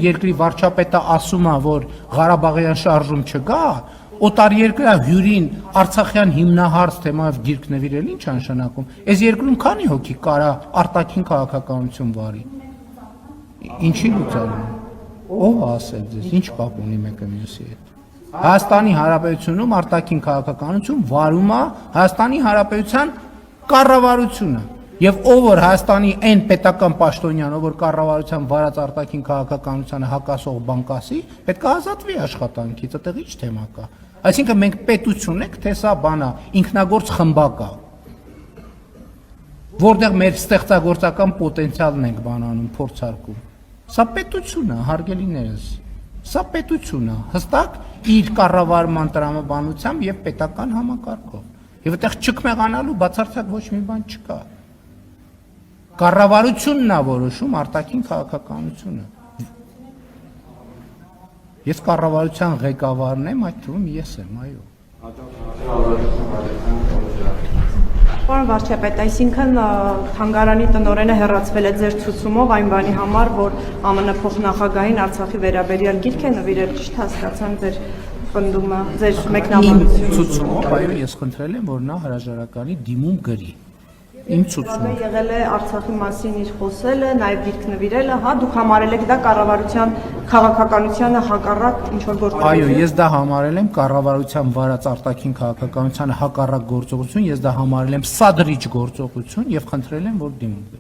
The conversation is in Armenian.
Երկրի վարչապետը ասում է, որ Ղարաբաղյան շարժում չկա, օտարերկրյա հյուրին Արցախյան հիմնահարց թեմայով գիրք նվիրել ինչ նշանակում։ Այս երկրում քանի հոգի կարա արտաքին քաղաքականություն վարի։ Ինչի լուծարում։ Ով ասել ձեզ, ինչ կապ ունի մեկը մյուսի հետ։ Հայաստանի Հանրապետությունում արտաքին քաղաքականություն վարում է Հայաստանի Հանրապետության կառավարությունը։ Եվ ով որ Հայաստանի այն պետական պաշտոնյան, ով որ կառավարության վարած արտաքին քաղաքականությանը հակասող բան կասի, պետք է ազատվի աշխատանքից, այդտեղ ինչ թեմա կա։ Այսինքն մենք պետություն ենք, թե սա բան է, ինքնագործ խմբակ է, որտեղ մեր ստեղծագործական պոտենցիալն ենք բանանում, փորձարկում։ Սա պետություն է, հարգելիներս։ Սա պետություն է, հստակ իր կառավարման տրամաբանությամբ եւ պետական համակարգով։ Եվ այդտեղ չքմեղանալու բացարձակ ոչ մի բան չկա։ Կառավարությունն է որոշում արտաքին քաղաքականությունը։ Ես կառավարության ղեկավարն եմ, այդ թվում ես եմ, այո։ Պարոն վարչապետ, այսինքն թանգարանի տնօրենը հեռացվել է ձեր ցուցումով այն բանի համար, որ ԱՄՆ փոխնախագահին Արցախի վերաբերյալ գիրք է նվիրել, ճիշտ հասկացան ձեր պնդումը, ձեր մեկնաբանությունը։ Ցուցումով, այո, ես խնդրել եմ, որ նա հրաժարականի դիմում գրի։ Իմ ցուցումը եղել է Արցախի մասին իր խոսելը, նաև գիրք նվիրելը, հա, դուք համարել եք դա կառավարության քաղաքականությանը հակառակ ինչ որ գործողություն։ Այո, ես դա համարել եմ կառավարության վարած արտաքին քաղաքականությանը հակառակ գործողություն, ես դա համարել եմ սադրիչ գործողություն եւ խնդրել եմ, որ դիմում գրի։